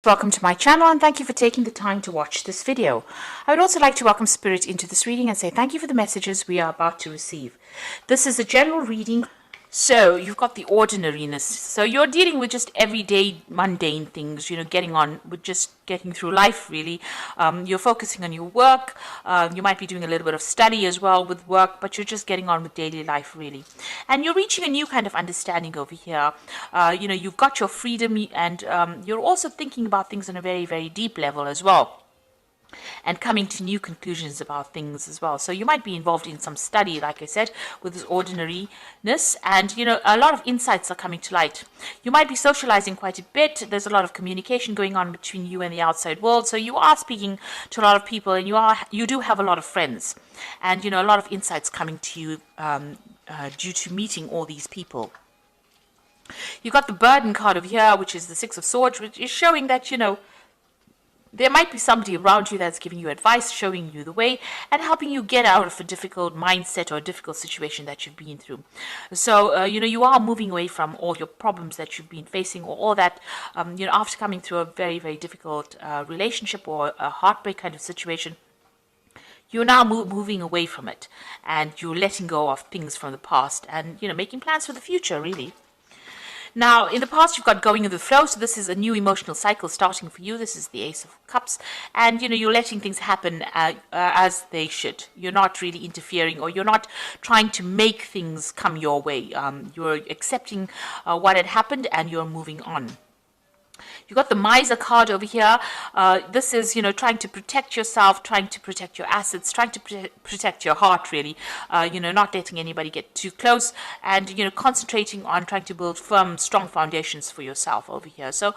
Welcome to my channel and thank you for taking the time to watch this video. I would also like to welcome Spirit into this reading and say thank you for the messages we are about to receive. This is a general reading. So you've got the ordinariness. So you're dealing with just everyday mundane things, getting on with just getting through life really. You're focusing on your work. You might be doing a little bit of study as well with work, but you're just getting on with daily life really. And you're reaching a new kind of understanding over here. You've got your freedom and you're also thinking about things on a very, very deep level as well, and coming to new conclusions about things as well. So you might be involved in some study, like I said, with this ordinariness, and a lot of insights are coming to light. You might be socializing quite a bit. There's a lot of communication going on between you and the outside world, so you are speaking to a lot of people, and you do have a lot of friends, and a lot of insights coming to you due to meeting all these people. You've got the burden card over here, which is the Six of Swords, which is showing that there might be somebody around you that's giving you advice, showing you the way, and helping you get out of a difficult mindset or a difficult situation that you've been through. So, you are moving away from all your problems that you've been facing, or all that, after coming through a very, very difficult relationship or a heartbreak kind of situation. You're now moving away from it, and you're letting go of things from the past and, making plans for the future, really. Now, in the past, you've got going with the flow, so this is a new emotional cycle starting for you. This is the Ace of Cups, and, you're letting things happen as they should. You're not really interfering, or you're not trying to make things come your way. You're accepting what had happened, and you're moving on. You've got the Miser card over here. This is, trying to protect yourself, trying to protect your assets, trying to protect your heart, really. Not letting anybody get too close, and, concentrating on trying to build firm, strong foundations for yourself over here. So,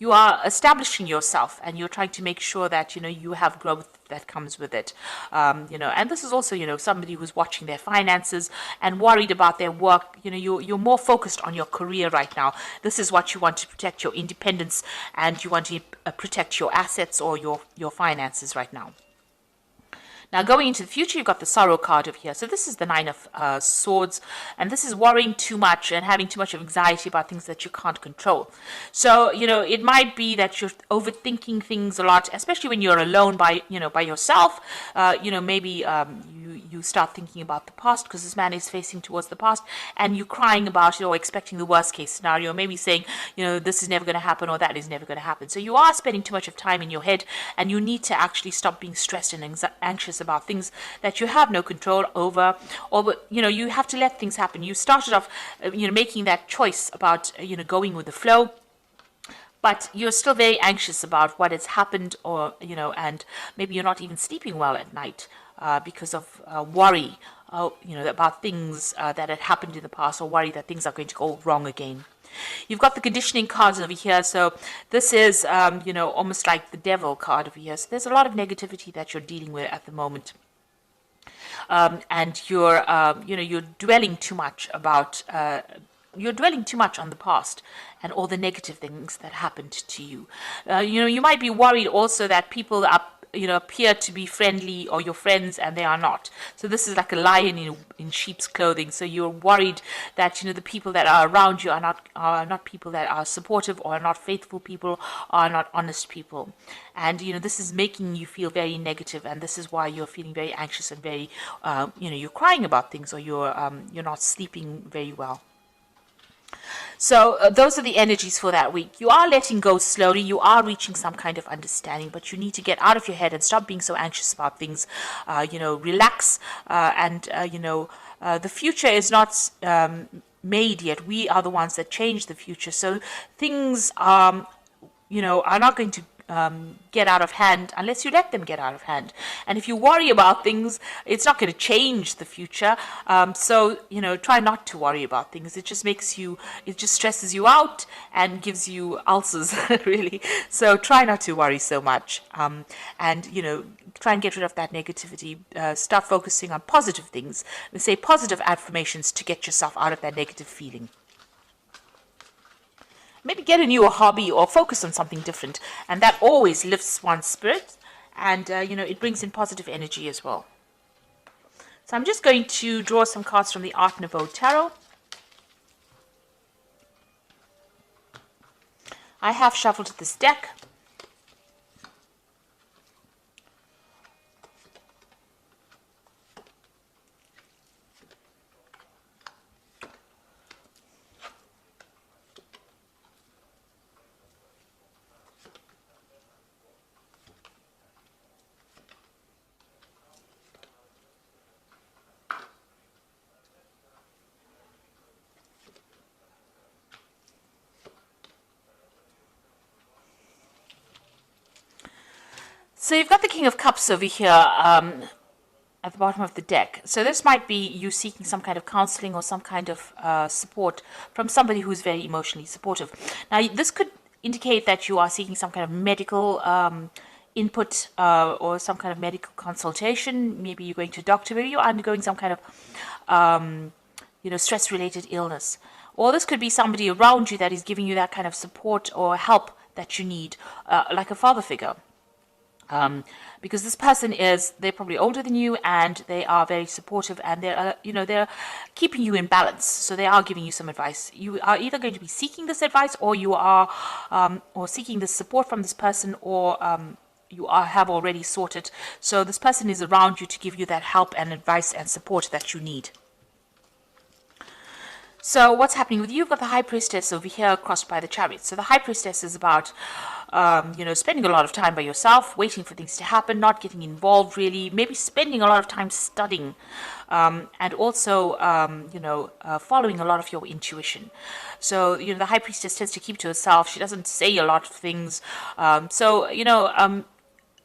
you are establishing yourself, and you're trying to make sure that, you have growth that comes with it. And this is also, somebody who's watching their finances and worried about their work. You're more focused on your career right now. This is what you want to protect, your independence, and you want to protect your assets or your finances right now. Now, going into the future, you've got the Sorrow card over here. So this is the Nine of Swords, and this is worrying too much and having too much of anxiety about things that you can't control. So, it might be that you're overthinking things a lot, especially when you're alone by yourself. Maybe you start thinking about the past, because this man is facing towards the past, and you're crying about it or expecting the worst case scenario, maybe saying, this is never going to happen or that is never going to happen. So you are spending too much of time in your head, and you need to actually stop being stressed and anxious about things that you have no control over, or you have to let things happen. You started off making that choice about going with the flow, but you're still very anxious about what has happened, or and maybe you're not even sleeping well at night because of worry about things that had happened in the past, or worry that things are going to go wrong again. You've got the conditioning cards over here. So this is, almost like the Devil card over here. So there's a lot of negativity that you're dealing with at the moment. And you're dwelling too much about, you're dwelling too much on the past and all the negative things that happened to you. You might be worried also that people are appear to be friendly, or your friends, and they are not. So this is like a lion in sheep's clothing. So you're worried that the people that are around you are not people that are supportive, or are not faithful people, or are not honest people. And this is making you feel very negative, and this is why you're feeling very anxious and very you're crying about things, or you're not sleeping very well. So those are the energies for that week. You are letting go slowly. You are reaching some kind of understanding, but you need to get out of your head and stop being so anxious about things. Relax, and the future is not made yet. We are the ones that change the future. So things are not going to get out of hand unless you let them get out of hand. And if you worry about things, it's not going to change the future. So try not to worry about things. It just stresses you out and gives you ulcers really. So try not to worry so much, and try and get rid of that negativity. Start focusing on positive things, and say positive affirmations to get yourself out of that negative feeling. Maybe get a new hobby or focus on something different, and that always lifts one's spirit, and it brings in positive energy as well. So I'm just going to draw some cards from the Art Nouveau Tarot. I have shuffled this deck. So you've got the King of Cups over here at the bottom of the deck. So this might be you seeking some kind of counseling or some kind of support from somebody who's very emotionally supportive. Now, this could indicate that you are seeking some kind of medical input or some kind of medical consultation. Maybe you're going to a doctor. Maybe you're undergoing some kind of stress-related illness. Or this could be somebody around you that is giving you that kind of support or help that you need, like a father figure. Because this person they're probably older than you and they are very supportive and they're keeping you in balance. So they are giving you some advice. You are either going to be seeking this advice or you are or seeking this support from this person, or have already sorted. So this person is around you to give you that help and advice and support that you need. So what's happening with you? You've got the High Priestess over here crossed by the Chariot. So the High Priestess is about, spending a lot of time by yourself, waiting for things to happen, not getting involved really, maybe spending a lot of time studying, and also, following a lot of your intuition. So, the High Priestess tends to keep to herself. She doesn't say a lot of things.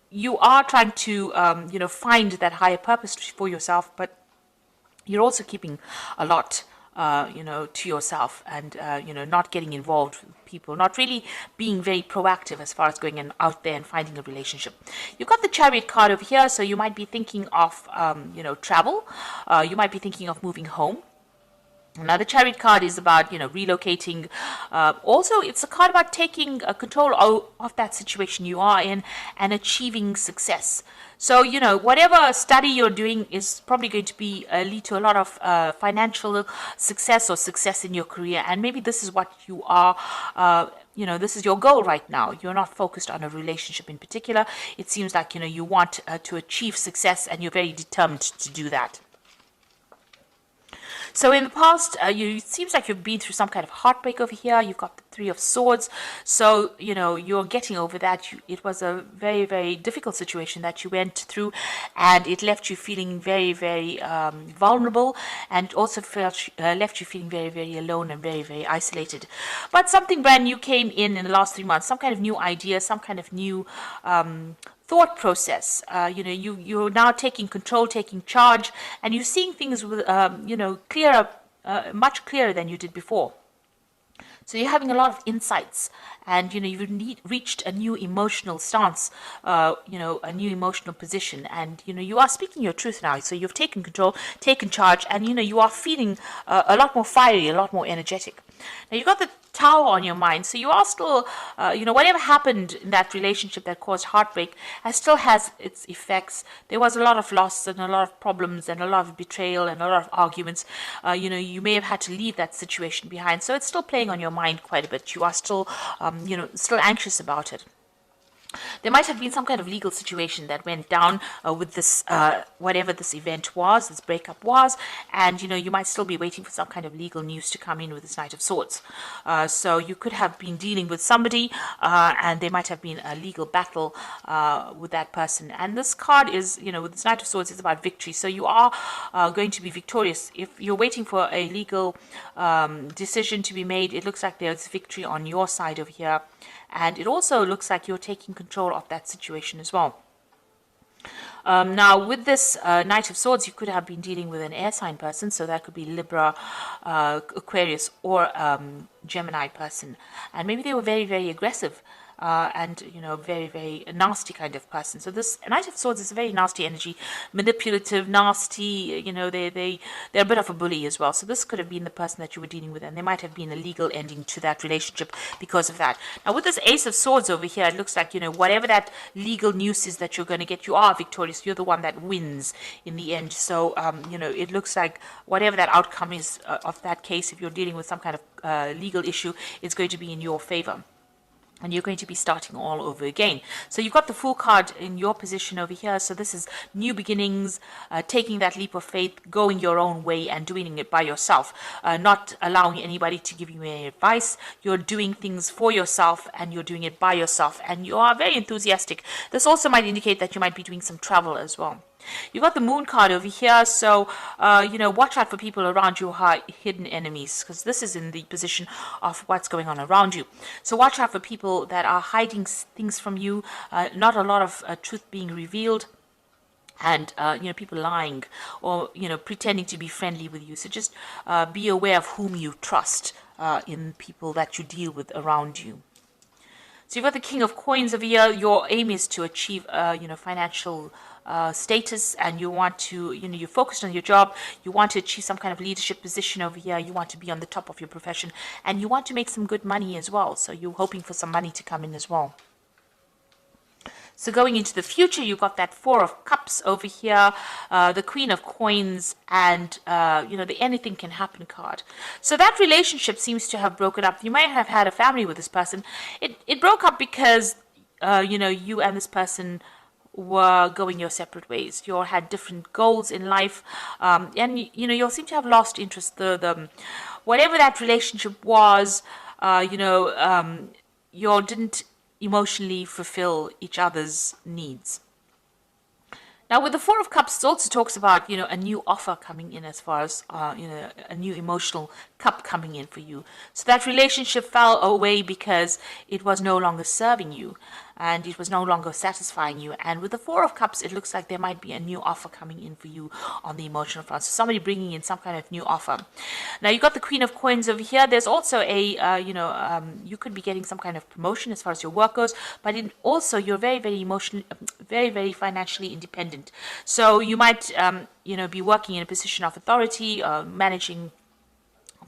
You are trying to, find that higher purpose for yourself, but you're also keeping a lot to yourself and, not getting involved with people, not really being very proactive as far as going out there and finding a relationship. You've got the Chariot card over here, so you might be thinking of, travel. You might be thinking of moving home. Now, the Chariot card is about, relocating. Also, it's a card about taking control of that situation you are in and achieving success. So, whatever study you're doing is probably going to be lead to a lot of financial success or success in your career. And maybe this is what you are, this is your goal right now. You're not focused on a relationship in particular. It seems like, you want to achieve success and you're very determined to do that. So in the past, it seems like you've been through some kind of heartbreak over here. You've got the Three of Swords. So, you're getting over that. It was a very, very difficult situation that you went through, and it left you feeling very, very vulnerable, and also left you feeling very, very alone and very, very isolated. But something brand new came in the last 3 months, some kind of new idea, some kind of new thought process. You're now taking control, taking charge, and you're seeing things with, clearer, much clearer than you did before. So you're having a lot of insights, and you've reached a new emotional stance, a new emotional position, and you are speaking your truth now. So you've taken control, taken charge, and you are feeling a lot more fiery, a lot more energetic. Now you've got the Tower on your mind, so you are still, whatever happened in that relationship that caused heartbreak still has its effects. There was a lot of loss and a lot of problems and a lot of betrayal and a lot of arguments. You may have had to leave that situation behind, so it's still playing on your mind quite a bit. You are still, still anxious about it. There might have been some kind of legal situation that went down with this, whatever this event was, this breakup was, and you might still be waiting for some kind of legal news to come in with this Knight of Swords. So you could have been dealing with somebody, and there might have been a legal battle with that person. And this card is, with this Knight of Swords, it's about victory. So you are going to be victorious. If you're waiting for a legal decision to be made, it looks like there's victory on your side over here. And it also looks like you're taking control of that situation as well. Now, with this Knight of Swords, you could have been dealing with an air sign person. So that could be Libra, Aquarius, or Gemini person. And maybe they were very, very aggressive. And very, very nasty kind of person. So this Knight of Swords is a very nasty energy, manipulative, nasty. They're a bit of a bully as well. So this could have been the person that you were dealing with, and there might have been a legal ending to that relationship because of that. Now with this Ace of Swords over here, it looks like whatever that legal news is that you're going to get, you are victorious. You're the one that wins in the end. So it looks like whatever that outcome is of that case, if you're dealing with some kind of legal issue, it's going to be in your favor. and you're going to be starting all over again. So you've got the Fool card in your position over here. So this is new beginnings, taking that leap of faith, going your own way and doing it by yourself, not allowing anybody to give you any advice. You're doing things for yourself and you're doing it by yourself, and you are very enthusiastic. This also might indicate that you might be doing some travel as well. You've got the Moon card over here, so, watch out for people around you who are hidden enemies, because this is in the position of what's going on around you. So watch out for people that are hiding things from you, not a lot of truth being revealed, and, people lying or, pretending to be friendly with you. So just be aware of whom you trust in people that you deal with around you. So you've got the King of Coins over here. Your aim is to achieve, financial status, and you want to, you're focused on your job. You want to achieve some kind of leadership position over here. You want to be on the top of your profession, and you want to make some good money as well. So you're hoping for some money to come in as well. So going into the future, you've got that Four of Cups over here, the Queen of Coins, and, the Anything Can Happen card. So that relationship seems to have broken up. You might have had a family with this person. It broke up because, you and this person were going your separate ways. You all had different goals in life, and, you'll seem to have lost interest. The whatever that relationship was, you all didn't emotionally fulfill each other's needs. Now, with the Four of Cups, it also talks about, a new offer coming in, as far as, a new emotional cup coming in for you. So that relationship fell away because it was no longer serving you and it was no longer satisfying you. And with the Four of Cups, it looks like there might be a new offer coming in for you on the emotional front. So somebody bringing in some kind of new offer. Now, you've got the Queen of Coins over here. There's also a, you could be getting some kind of promotion as far as your work goes, but also you're very, very emotionally, very, very financially independent. So you might, be working in a position of authority, managing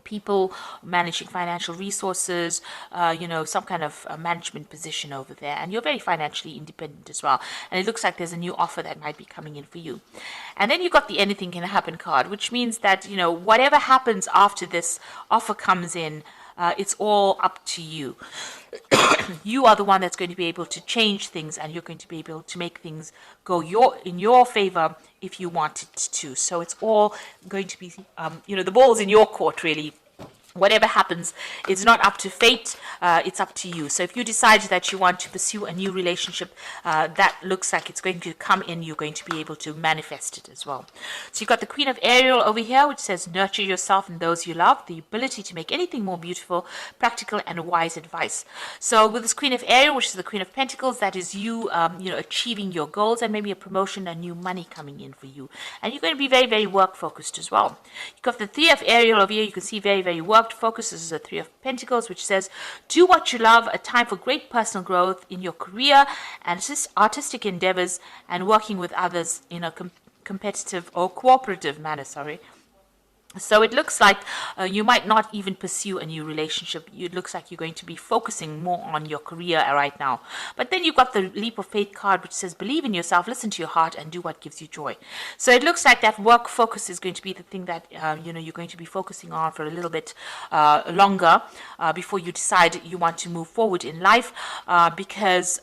people, managing financial resources, some kind of management position over there. And you're very financially independent as well. And it looks like there's a new offer that might be coming in for you. And then you've got the Anything Can Happen card, which means that, whatever happens after this offer comes in, it's all up to you. You are the one that's going to be able to change things, and you're going to be able to make things go in your favor if you want it to. So it's all going to be, the ball's in your court, really. Whatever happens, it's not up to fate, it's up to you. So if you decide that you want to pursue a new relationship, that looks like it's going to come in, you're going to be able to manifest it as well. So you've got the Queen of Ariel over here, which says, nurture yourself and those you love, the ability to make anything more beautiful, practical, and wise advice. So with this Queen of Ariel, which is the Queen of Pentacles, that is you, achieving your goals and maybe a promotion, a new money coming in for you. And you're going to be very, very work-focused as well. You've got the Three of Ariel over here, you can see very, very work focus. This is a Three of Pentacles, which says, do what you love, a time for great personal growth in your career and artistic endeavors, and working with others in a competitive or cooperative manner, So it looks like you might not even pursue a new relationship. It looks like you're going to be focusing more on your career right now. But then you've got the Leap of Faith card, which says, believe in yourself, listen to your heart, and do what gives you joy. So it looks like that work focus is going to be the thing that, you're going to be focusing on for a little bit longer before you decide you want to move forward in life, because,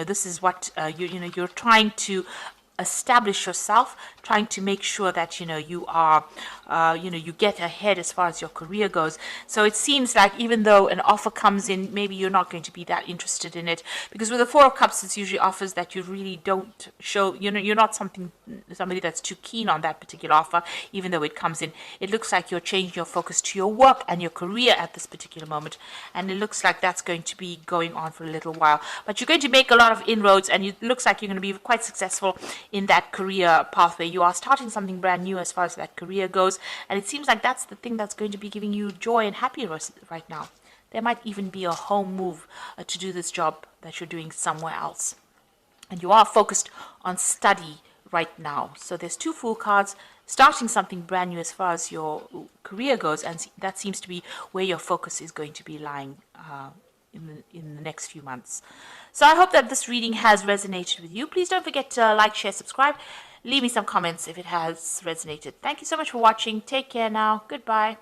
this is what, you're trying to establish yourself, trying to make sure that you are you get ahead as far as your career goes. So it seems like even though an offer comes in, maybe you're not going to be that interested in it, because with the Four of Cups, it's usually offers that you really don't show, you're not somebody that's too keen on that particular offer. Even though it comes in, it looks like you're changing your focus to your work and your career at this particular moment, and it looks like that's going to be going on for a little while. But you're going to make a lot of inroads, and it looks like you're going to be quite successful in that career pathway. You are starting something brand new as far as that career goes, and it seems like that's the thing that's going to be giving you joy and happiness right now. There might even be a home move to do this job that you're doing somewhere else, and you are focused on study right now. So there's two Fool cards, starting something brand new as far as your career goes, and that seems to be where your focus is going to be lying in the next few months. So I hope that this reading has resonated with you. Please don't forget to like, share, subscribe. Leave me some comments if it has resonated. Thank you so much for watching. Take care now. Goodbye.